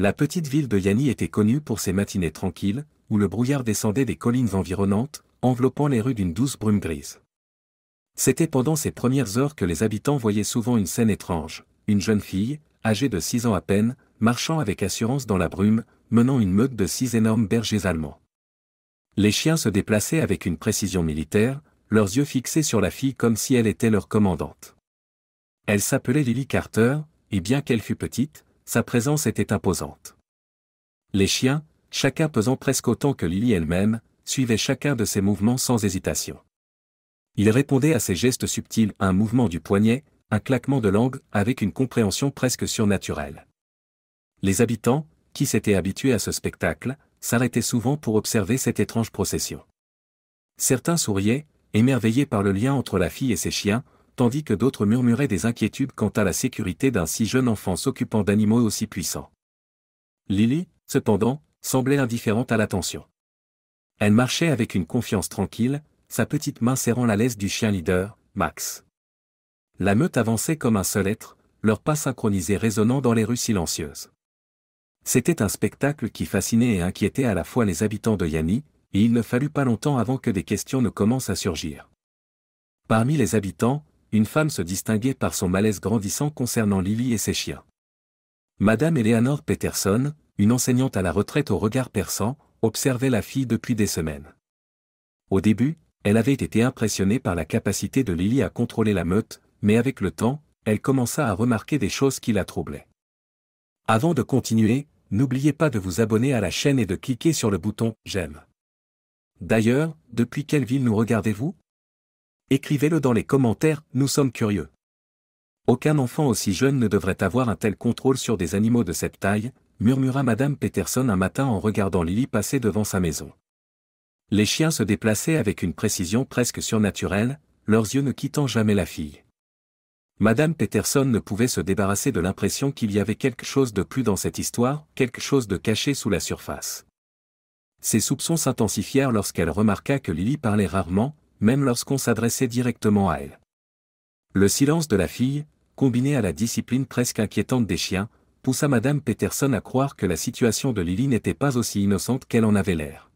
La petite ville de Yanni était connue pour ses matinées tranquilles, où le brouillard descendait des collines environnantes, enveloppant les rues d'une douce brume grise. C'était pendant ces premières heures que les habitants voyaient souvent une scène étrange, une jeune fille, âgée de 6 ans à peine, marchant avec assurance dans la brume, menant une meute de 6 énormes bergers allemands. Les chiens se déplaçaient avec une précision militaire, leurs yeux fixés sur la fille comme si elle était leur commandante. Elle s'appelait Lily Carter, et bien qu'elle fût petite, sa présence était imposante. Les chiens, chacun pesant presque autant que Lily elle-même, suivaient chacun de ses mouvements sans hésitation. Ils répondaient à ses gestes subtils, un mouvement du poignet, un claquement de langue, avec une compréhension presque surnaturelle. Les habitants, qui s'étaient habitués à ce spectacle, s'arrêtaient souvent pour observer cette étrange procession. Certains souriaient, émerveillés par le lien entre la fille et ses chiens, tandis que d'autres murmuraient des inquiétudes quant à la sécurité d'un si jeune enfant s'occupant d'animaux aussi puissants. Lily, cependant, semblait indifférente à l'attention. Elle marchait avec une confiance tranquille, sa petite main serrant la laisse du chien leader, Max. La meute avançait comme un seul être, leurs pas synchronisés résonnant dans les rues silencieuses. C'était un spectacle qui fascinait et inquiétait à la fois les habitants de Yanni, et il ne fallut pas longtemps avant que des questions ne commencent à surgir. Parmi les habitants, une femme se distinguait par son malaise grandissant concernant Lily et ses chiens. Madame Eleanor Peterson, une enseignante à la retraite au regard perçant, observait la fille depuis des semaines. Au début, elle avait été impressionnée par la capacité de Lily à contrôler la meute, mais avec le temps, elle commença à remarquer des choses qui la troublaient. Avant de continuer, n'oubliez pas de vous abonner à la chaîne et de cliquer sur le bouton « J'aime ». D'ailleurs, depuis quelle ville nous regardez-vous? Écrivez-le dans les commentaires, nous sommes curieux. Aucun enfant aussi jeune ne devrait avoir un tel contrôle sur des animaux de cette taille, murmura Madame Peterson un matin en regardant Lily passer devant sa maison. Les chiens se déplaçaient avec une précision presque surnaturelle, leurs yeux ne quittant jamais la fille. Madame Peterson ne pouvait se débarrasser de l'impression qu'il y avait quelque chose de plus dans cette histoire, quelque chose de caché sous la surface. Ses soupçons s'intensifièrent lorsqu'elle remarqua que Lily parlait rarement, même lorsqu'on s'adressait directement à elle. Le silence de la fille, combiné à la discipline presque inquiétante des chiens, poussa Madame Peterson à croire que la situation de Lily n'était pas aussi innocente qu'elle en avait l'air.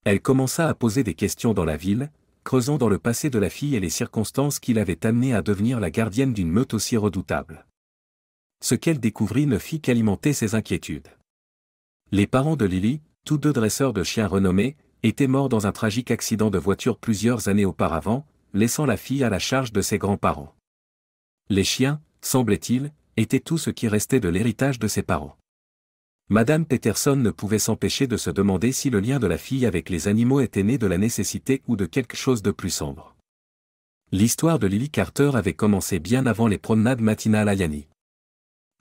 Elle commença à poser des questions dans la ville, creusant dans le passé de la fille et les circonstances qui l'avaient amenée à devenir la gardienne d'une meute aussi redoutable. Ce qu'elle découvrit ne fit qu'alimenter ses inquiétudes. Les parents de Lily, tous deux dresseurs de chiens renommés, étaient morts dans un tragique accident de voiture plusieurs années auparavant, laissant la fille à la charge de ses grands-parents. Les chiens, semblait-il, étaient tout ce qui restait de l'héritage de ses parents. Madame Peterson ne pouvait s'empêcher de se demander si le lien de la fille avec les animaux était né de la nécessité ou de quelque chose de plus sombre. L'histoire de Lily Carter avait commencé bien avant les promenades matinales à Yanni.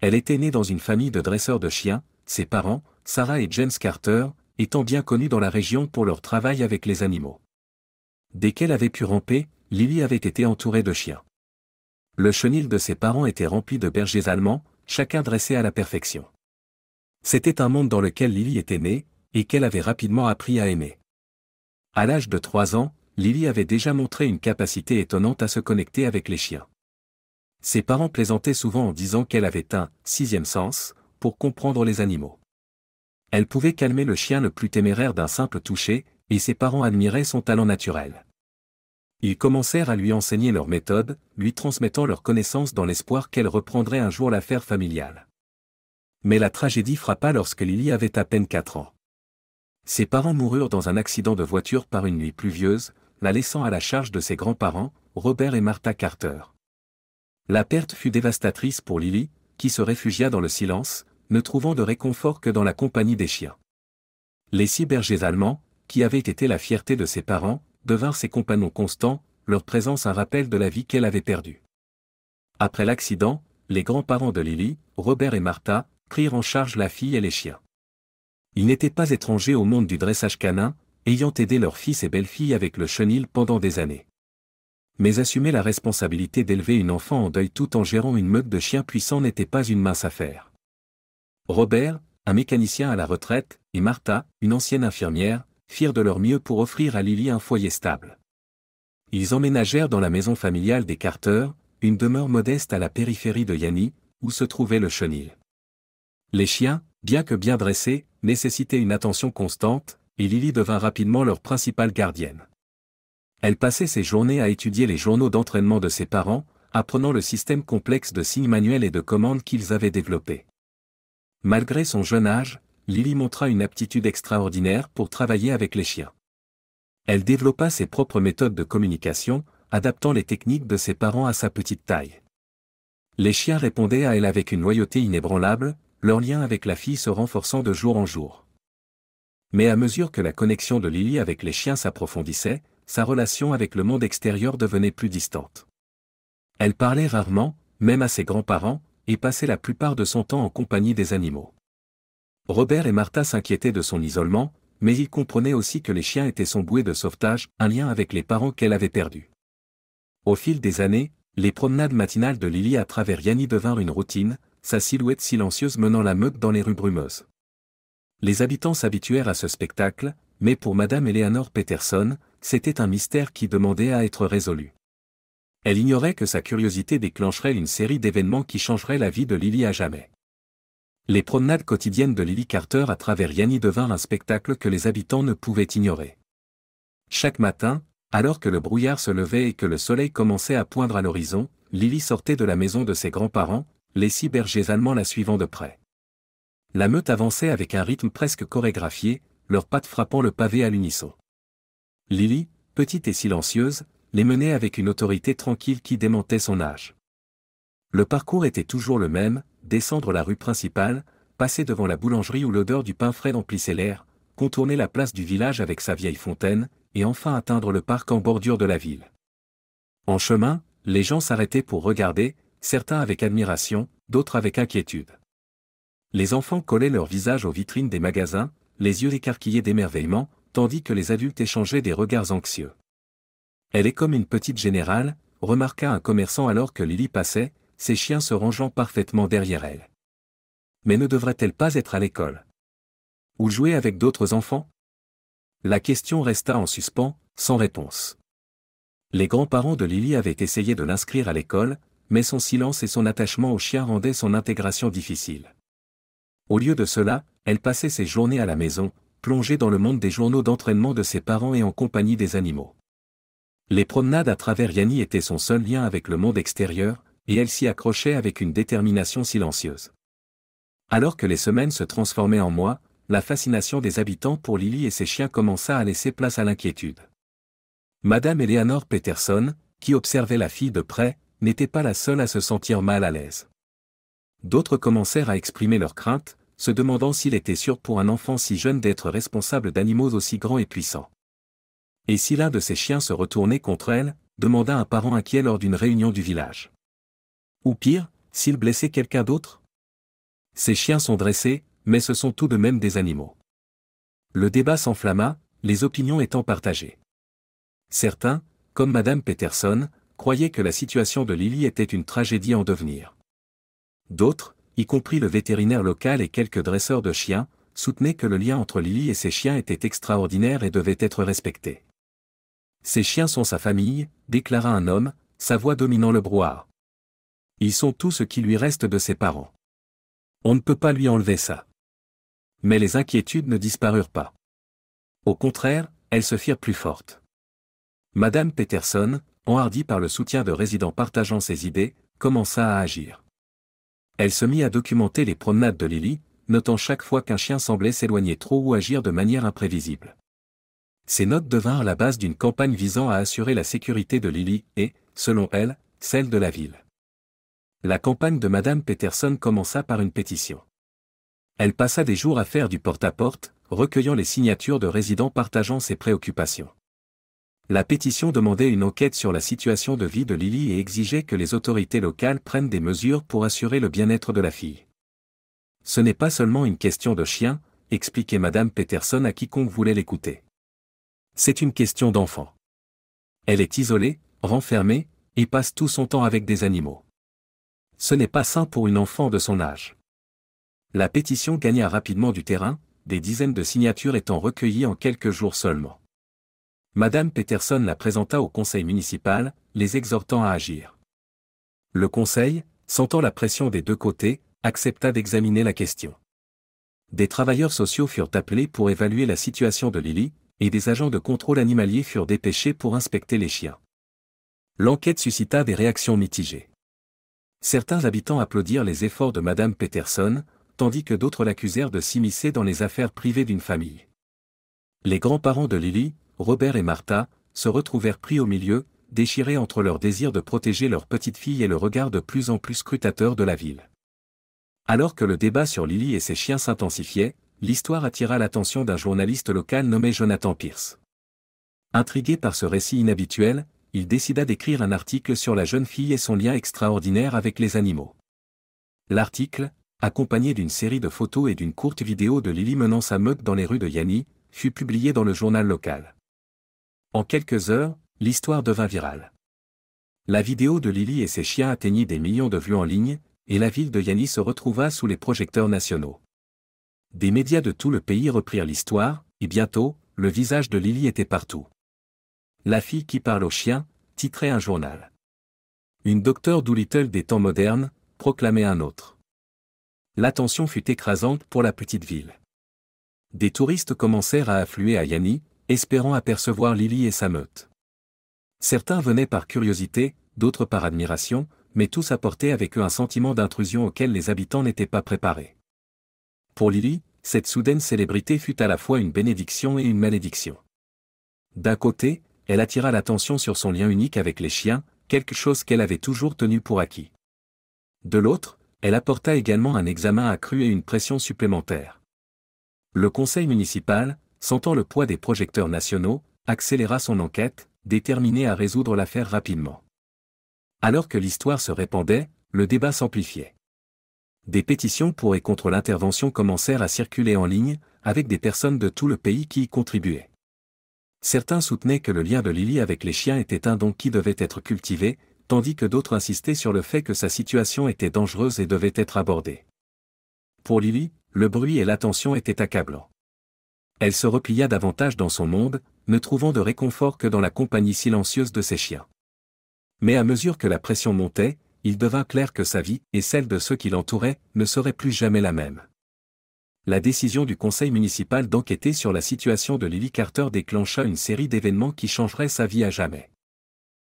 Elle était née dans une famille de dresseurs de chiens, ses parents, Sarah et James Carter, étant bien connus dans la région pour leur travail avec les animaux. Dès qu'elle avait pu ramper, Lily avait été entourée de chiens. Le chenil de ses parents était rempli de bergers allemands, chacun dressé à la perfection. C'était un monde dans lequel Lily était née, et qu'elle avait rapidement appris à aimer. À l'âge de 3 ans, Lily avait déjà montré une capacité étonnante à se connecter avec les chiens. Ses parents plaisantaient souvent en disant qu'elle avait un « sixième sens » pour comprendre les animaux. Elle pouvait calmer le chien le plus téméraire d'un simple toucher, et ses parents admiraient son talent naturel. Ils commencèrent à lui enseigner leur méthode, lui transmettant leurs connaissances dans l'espoir qu'elle reprendrait un jour l'affaire familiale. Mais la tragédie frappa lorsque Lily avait à peine 4 ans. Ses parents moururent dans un accident de voiture par une nuit pluvieuse, la laissant à la charge de ses grands-parents, Robert et Martha Carter. La perte fut dévastatrice pour Lily, qui se réfugia dans le silence, ne trouvant de réconfort que dans la compagnie des chiens. Les 6 bergers allemands, qui avaient été la fierté de ses parents, devinrent ses compagnons constants, leur présence un rappel de la vie qu'elle avait perdue. Après l'accident, les grands-parents de Lily, Robert et Martha, prirent en charge la fille et les chiens. Ils n'étaient pas étrangers au monde du dressage canin, ayant aidé leurs fils et belles-filles avec le chenil pendant des années. Mais assumer la responsabilité d'élever une enfant en deuil tout en gérant une meute de chiens puissants n'était pas une mince affaire. Robert, un mécanicien à la retraite, et Martha, une ancienne infirmière, firent de leur mieux pour offrir à Lily un foyer stable. Ils emménagèrent dans la maison familiale des Carter, une demeure modeste à la périphérie de Yanni, où se trouvait le chenil. Les chiens, bien que bien dressés, nécessitaient une attention constante, et Lily devint rapidement leur principale gardienne. Elle passait ses journées à étudier les journaux d'entraînement de ses parents, apprenant le système complexe de signes manuels et de commandes qu'ils avaient développé. Malgré son jeune âge, Lily montra une aptitude extraordinaire pour travailler avec les chiens. Elle développa ses propres méthodes de communication, adaptant les techniques de ses parents à sa petite taille. Les chiens répondaient à elle avec une loyauté inébranlable, leur lien avec la fille se renforçant de jour en jour. Mais à mesure que la connexion de Lily avec les chiens s'approfondissait, sa relation avec le monde extérieur devenait plus distante. Elle parlait rarement, même à ses grands-parents, et passait la plupart de son temps en compagnie des animaux. Robert et Martha s'inquiétaient de son isolement, mais ils comprenaient aussi que les chiens étaient son bouée de sauvetage, un lien avec les parents qu'elle avait perdus. Au fil des années, les promenades matinales de Lily à travers Yanni devinrent une routine, sa silhouette silencieuse menant la meute dans les rues brumeuses. Les habitants s'habituèrent à ce spectacle, mais pour Madame Eleanor Peterson, c'était un mystère qui demandait à être résolu. Elle ignorait que sa curiosité déclencherait une série d'événements qui changeraient la vie de Lily à jamais. Les promenades quotidiennes de Lily Carter à travers Yanni devinrent un spectacle que les habitants ne pouvaient ignorer. Chaque matin, alors que le brouillard se levait et que le soleil commençait à poindre à l'horizon, Lily sortait de la maison de ses grands-parents, les 6 bergers allemands la suivant de près. La meute avançait avec un rythme presque chorégraphié, leurs pattes frappant le pavé à l'unisson. Lily, petite et silencieuse, les menait avec une autorité tranquille qui démentait son âge. Le parcours était toujours le même, descendre la rue principale, passer devant la boulangerie où l'odeur du pain frais emplissait l'air, contourner la place du village avec sa vieille fontaine, et enfin atteindre le parc en bordure de la ville. En chemin, les gens s'arrêtaient pour regarder, certains avec admiration, d'autres avec inquiétude. Les enfants collaient leur visage aux vitrines des magasins, les yeux écarquillés d'émerveillement, tandis que les adultes échangeaient des regards anxieux. Elle est comme une petite générale, remarqua un commerçant alors que Lily passait, ses chiens se rangeant parfaitement derrière elle. Mais ne devrait-elle pas être à l'école? Ou jouer avec d'autres enfants? La question resta en suspens, sans réponse. Les grands-parents de Lily avaient essayé de l'inscrire à l'école, mais son silence et son attachement au chien rendaient son intégration difficile. Au lieu de cela, elle passait ses journées à la maison, plongée dans le monde des journaux d'entraînement de ses parents et en compagnie des animaux. Les promenades à travers Yanni étaient son seul lien avec le monde extérieur, et elle s'y accrochait avec une détermination silencieuse. Alors que les semaines se transformaient en mois, la fascination des habitants pour Lily et ses chiens commença à laisser place à l'inquiétude. Madame Eleanor Peterson, qui observait la fille de près, n'était pas la seule à se sentir mal à l'aise. D'autres commencèrent à exprimer leurs craintes, se demandant s'il était sûr pour un enfant si jeune d'être responsable d'animaux aussi grands et puissants. Et si l'un de ses chiens se retournait contre elle, demanda un parent inquiet lors d'une réunion du village. Ou pire, s'il blessait quelqu'un d'autre? Ces chiens sont dressés, mais ce sont tout de même des animaux. Le débat s'enflamma, les opinions étant partagées. Certains, comme Madame Peterson, croyaient que la situation de Lily était une tragédie en devenir. D'autres, y compris le vétérinaire local et quelques dresseurs de chiens, soutenaient que le lien entre Lily et ses chiens était extraordinaire et devait être respecté. Ces chiens sont sa famille, déclara un homme, sa voix dominant le brouhaha. Ils sont tout ce qui lui reste de ses parents. On ne peut pas lui enlever ça. Mais les inquiétudes ne disparurent pas. Au contraire, elles se firent plus fortes. Madame Peterson, enhardie par le soutien de résidents partageant ses idées, commença à agir. Elle se mit à documenter les promenades de Lily, notant chaque fois qu'un chien semblait s'éloigner trop ou agir de manière imprévisible. Ces notes devinrent la base d'une campagne visant à assurer la sécurité de Lily et, selon elle, celle de la ville. La campagne de Madame Peterson commença par une pétition. Elle passa des jours à faire du porte-à-porte, recueillant les signatures de résidents partageant ses préoccupations. La pétition demandait une enquête sur la situation de vie de Lily et exigeait que les autorités locales prennent des mesures pour assurer le bien-être de la fille. Ce n'est pas seulement une question de chien, expliquait Madame Peterson à quiconque voulait l'écouter. C'est une question d'enfant. Elle est isolée, renfermée, et passe tout son temps avec des animaux. Ce n'est pas sain pour une enfant de son âge. La pétition gagna rapidement du terrain, des dizaines de signatures étant recueillies en quelques jours seulement. Madame Peterson la présenta au conseil municipal, les exhortant à agir. Le conseil, sentant la pression des deux côtés, accepta d'examiner la question. Des travailleurs sociaux furent appelés pour évaluer la situation de Lily, et des agents de contrôle animalier furent dépêchés pour inspecter les chiens. L'enquête suscita des réactions mitigées. Certains habitants applaudirent les efforts de Madame Peterson, tandis que d'autres l'accusèrent de s'immiscer dans les affaires privées d'une famille. Les grands-parents de Lily, Robert et Martha, se retrouvèrent pris au milieu, déchirés entre leur désir de protéger leur petite fille et le regard de plus en plus scrutateur de la ville. Alors que le débat sur Lily et ses chiens s'intensifiait, l'histoire attira l'attention d'un journaliste local nommé Jonathan Pierce. Intrigué par ce récit inhabituel, il décida d'écrire un article sur la jeune fille et son lien extraordinaire avec les animaux. L'article, accompagné d'une série de photos et d'une courte vidéo de Lily menant sa meute dans les rues de Yanny, fut publié dans le journal local. En quelques heures, l'histoire devint virale. La vidéo de Lily et ses chiens atteignit des millions de vues en ligne, et la ville de Yanny se retrouva sous les projecteurs nationaux. Des médias de tout le pays reprirent l'histoire, et bientôt, le visage de Lily était partout. La fille qui parle aux chiens, titrait un journal. Une Dr Dolittle des temps modernes, proclamait un autre. L'attention fut écrasante pour la petite ville. Des touristes commencèrent à affluer à Yanny, espérant apercevoir Lily et sa meute. Certains venaient par curiosité, d'autres par admiration, mais tous apportaient avec eux un sentiment d'intrusion auquel les habitants n'étaient pas préparés. Pour Lily, cette soudaine célébrité fut à la fois une bénédiction et une malédiction. D'un côté, elle attira l'attention sur son lien unique avec les chiens, quelque chose qu'elle avait toujours tenu pour acquis. De l'autre, elle apporta également un examen accru et une pression supplémentaire. Le conseil municipal, sentant le poids des projecteurs nationaux, accéléra son enquête, déterminé à résoudre l'affaire rapidement. Alors que l'histoire se répandait, le débat s'amplifiait. Des pétitions pour et contre l'intervention commencèrent à circuler en ligne, avec des personnes de tout le pays qui y contribuaient. Certains soutenaient que le lien de Lily avec les chiens était un don qui devait être cultivé, tandis que d'autres insistaient sur le fait que sa situation était dangereuse et devait être abordée. Pour Lily, le bruit et l'attention étaient accablants. Elle se replia davantage dans son monde, ne trouvant de réconfort que dans la compagnie silencieuse de ses chiens. Mais à mesure que la pression montait, il devint clair que sa vie, et celle de ceux qui l'entouraient, ne serait plus jamais la même. La décision du conseil municipal d'enquêter sur la situation de Lily Carter déclencha une série d'événements qui changeraient sa vie à jamais.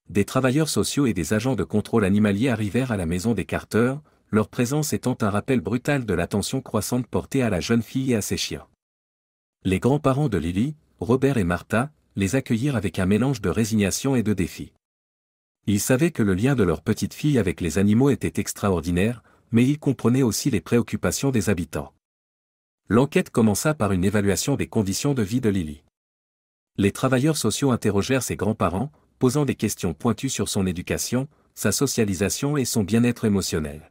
Des travailleurs sociaux et des agents de contrôle animalier arrivèrent à la maison des Carter, leur présence étant un rappel brutal de l'attention croissante portée à la jeune fille et à ses chiens. Les grands-parents de Lily, Robert et Martha, les accueillirent avec un mélange de résignation et de défi. Ils savaient que le lien de leur petite fille avec les animaux était extraordinaire, mais ils comprenaient aussi les préoccupations des habitants. L'enquête commença par une évaluation des conditions de vie de Lily. Les travailleurs sociaux interrogèrent ses grands-parents, posant des questions pointues sur son éducation, sa socialisation et son bien-être émotionnel.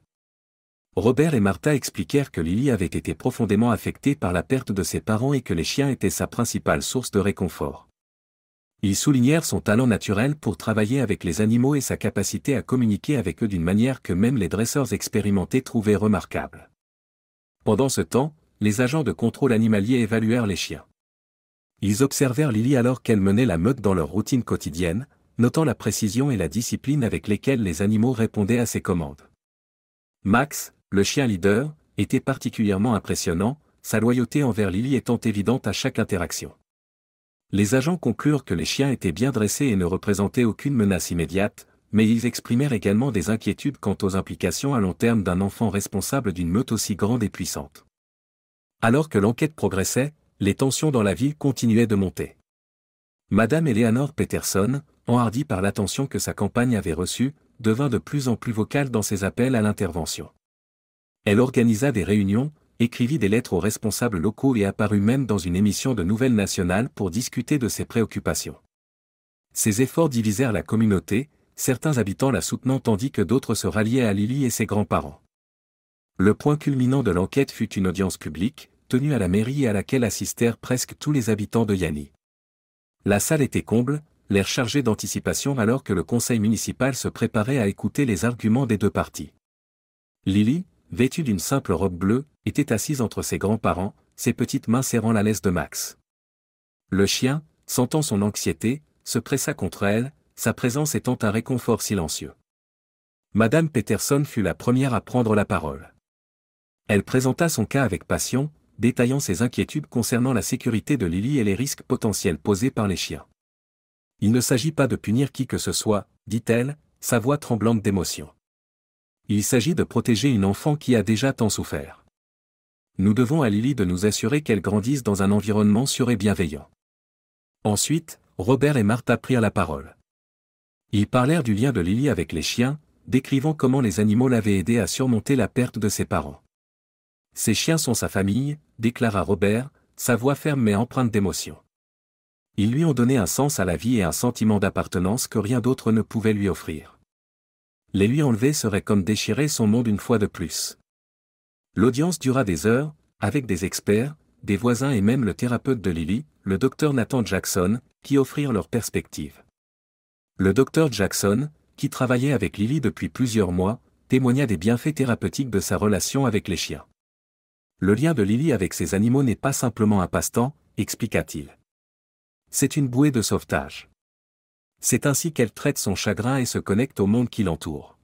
Robert et Martha expliquèrent que Lily avait été profondément affectée par la perte de ses parents et que les chiens étaient sa principale source de réconfort. Ils soulignèrent son talent naturel pour travailler avec les animaux et sa capacité à communiquer avec eux d'une manière que même les dresseurs expérimentés trouvaient remarquable. Pendant ce temps, les agents de contrôle animalier évaluèrent les chiens. Ils observèrent Lily alors qu'elle menait la meute dans leur routine quotidienne, notant la précision et la discipline avec lesquelles les animaux répondaient à ses commandes. Max, le chien leader, était particulièrement impressionnant, sa loyauté envers Lily étant évidente à chaque interaction. Les agents conclurent que les chiens étaient bien dressés et ne représentaient aucune menace immédiate, mais ils exprimèrent également des inquiétudes quant aux implications à long terme d'un enfant responsable d'une meute aussi grande et puissante. Alors que l'enquête progressait, les tensions dans la ville continuaient de monter. Madame Eleanor Peterson, enhardie par l'attention que sa campagne avait reçue, devint de plus en plus vocale dans ses appels à l'intervention. Elle organisa des réunions, écrivit des lettres aux responsables locaux et apparut même dans une émission de nouvelles nationales pour discuter de ses préoccupations. Ses efforts divisèrent la communauté, certains habitants la soutenant tandis que d'autres se ralliaient à Lily et ses grands-parents. Le point culminant de l'enquête fut une audience publique, tenue à la mairie et à laquelle assistèrent presque tous les habitants de Yanny. La salle était comble, l'air chargé d'anticipation alors que le conseil municipal se préparait à écouter les arguments des deux parties. Lily, vêtue d'une simple robe bleue, était assise entre ses grands-parents, ses petites mains serrant la laisse de Max. Le chien, sentant son anxiété, se pressa contre elle, sa présence étant un réconfort silencieux. Madame Peterson fut la première à prendre la parole. Elle présenta son cas avec passion, détaillant ses inquiétudes concernant la sécurité de Lily et les risques potentiels posés par les chiens. « Il ne s'agit pas de punir qui que ce soit, dit-elle, sa voix tremblante d'émotion. Il s'agit de protéger une enfant qui a déjà tant souffert. Nous devons à Lily de nous assurer qu'elle grandisse dans un environnement sûr et bienveillant. » Ensuite, Robert et Martha prirent la parole. Ils parlèrent du lien de Lily avec les chiens, décrivant comment les animaux l'avaient aidé à surmonter la perte de ses parents. « Ces chiens sont sa famille, » déclara Robert, sa voix ferme mais empreinte d'émotion. Ils lui ont donné un sens à la vie et un sentiment d'appartenance que rien d'autre ne pouvait lui offrir. Les lui enlever serait comme déchirer son monde une fois de plus. L'audience dura des heures, avec des experts, des voisins et même le thérapeute de Lily, le Dr Nathan Jackson, qui offrirent leurs perspectives. Le Dr Jackson, qui travaillait avec Lily depuis plusieurs mois, témoigna des bienfaits thérapeutiques de sa relation avec les chiens. Le lien de Lily avec ses animaux n'est pas simplement un passe-temps, expliqua-t-il. C'est une bouée de sauvetage. C'est ainsi qu'elle traite son chagrin et se connecte au monde qui l'entoure.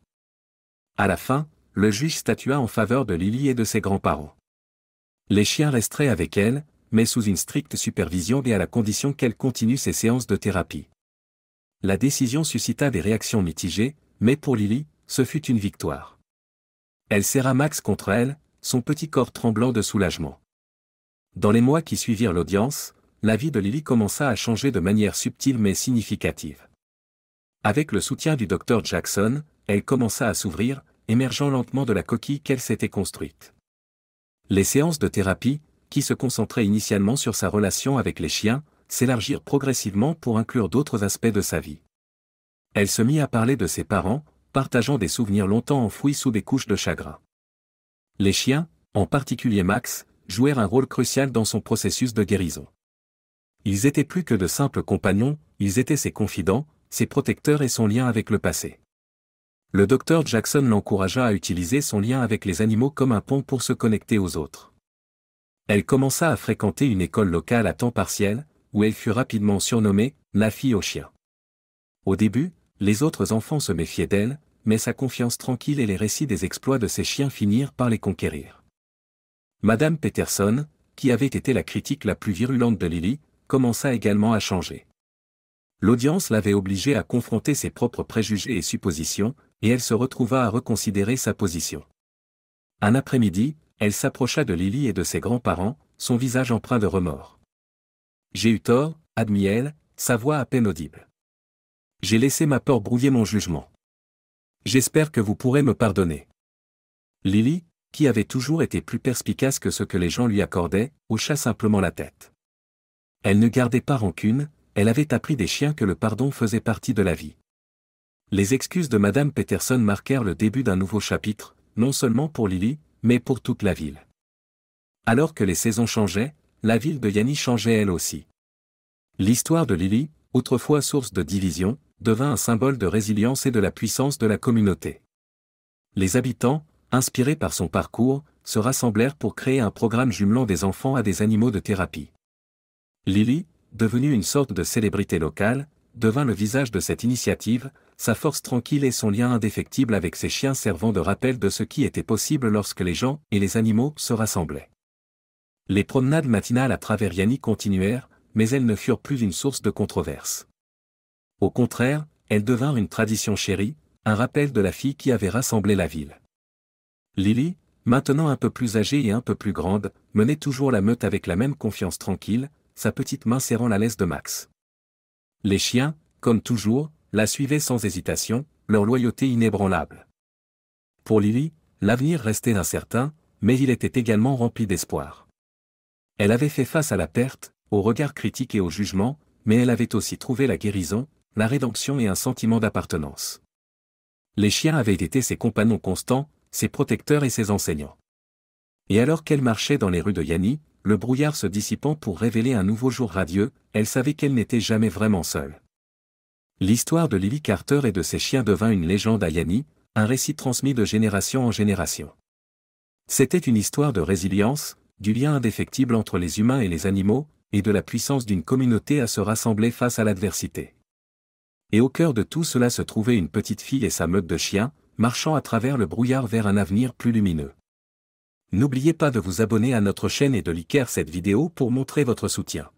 À la fin, le juge statua en faveur de Lily et de ses grands-parents. Les chiens resteraient avec elle, mais sous une stricte supervision et à la condition qu'elle continue ses séances de thérapie. La décision suscita des réactions mitigées, mais pour Lily, ce fut une victoire. Elle serra Max contre elle, son petit corps tremblant de soulagement. Dans les mois qui suivirent l'audience, la vie de Lily commença à changer de manière subtile mais significative. Avec le soutien du Dr Jackson, elle commença à s'ouvrir, émergeant lentement de la coquille qu'elle s'était construite. Les séances de thérapie, qui se concentraient initialement sur sa relation avec les chiens, s'élargirent progressivement pour inclure d'autres aspects de sa vie. Elle se mit à parler de ses parents, partageant des souvenirs longtemps enfouis sous des couches de chagrin. Les chiens, en particulier Max, jouèrent un rôle crucial dans son processus de guérison. Ils étaient plus que de simples compagnons, ils étaient ses confidents, ses protecteurs et son lien avec le passé. Le Dr Jackson l'encouragea à utiliser son lien avec les animaux comme un pont pour se connecter aux autres. Elle commença à fréquenter une école locale à temps partiel, où elle fut rapidement surnommée « la fille aux chiens ». Au début, les autres enfants se méfiaient d'elle, mais sa confiance tranquille et les récits des exploits de ses chiens finirent par les conquérir. Madame Peterson, qui avait été la critique la plus virulente de Lily, commença également à changer. L'audience l'avait obligée à confronter ses propres préjugés et suppositions, et elle se retrouva à reconsidérer sa position. Un après-midi, elle s'approcha de Lily et de ses grands-parents, son visage empreint de remords. « J'ai eu tort, » admit-elle, sa voix à peine audible. « J'ai laissé ma peur brouiller mon jugement. J'espère que vous pourrez me pardonner. » Lily, qui avait toujours été plus perspicace que ce que les gens lui accordaient, hocha simplement la tête. Elle ne gardait pas rancune, elle avait appris des chiens que le pardon faisait partie de la vie. Les excuses de Madame Peterson marquèrent le début d'un nouveau chapitre, non seulement pour Lily, mais pour toute la ville. Alors que les saisons changeaient, la ville de Yanny changeait elle aussi. L'histoire de Lily, autrefois source de division, devint un symbole de résilience et de la puissance de la communauté. Les habitants, inspirés par son parcours, se rassemblèrent pour créer un programme jumelant des enfants à des animaux de thérapie. Lily, devenue une sorte de célébrité locale, devint le visage de cette initiative, sa force tranquille et son lien indéfectible avec ses chiens servant de rappel de ce qui était possible lorsque les gens et les animaux se rassemblaient. Les promenades matinales à travers Yanny continuèrent, mais elles ne furent plus une source de controverse. Au contraire, elles devinrent une tradition chérie, un rappel de la fille qui avait rassemblé la ville. Lily, maintenant un peu plus âgée et un peu plus grande, menait toujours la meute avec la même confiance tranquille, sa petite main serrant la laisse de Max. Les chiens, comme toujours, la suivaient sans hésitation, leur loyauté inébranlable. Pour Lily, l'avenir restait incertain, mais il était également rempli d'espoir. Elle avait fait face à la perte, au regard critique et au jugement, mais elle avait aussi trouvé la guérison, la rédemption et un sentiment d'appartenance. Les chiens avaient été ses compagnons constants, ses protecteurs et ses enseignants. Et alors qu'elle marchait dans les rues de Yanny, le brouillard se dissipant pour révéler un nouveau jour radieux, elle savait qu'elle n'était jamais vraiment seule. L'histoire de Lily Carter et de ses chiens devint une légende à Yanny, un récit transmis de génération en génération. C'était une histoire de résilience, du lien indéfectible entre les humains et les animaux, et de la puissance d'une communauté à se rassembler face à l'adversité. Et au cœur de tout cela se trouvait une petite fille et sa meute de chiens, marchant à travers le brouillard vers un avenir plus lumineux. N'oubliez pas de vous abonner à notre chaîne et de liker cette vidéo pour montrer votre soutien.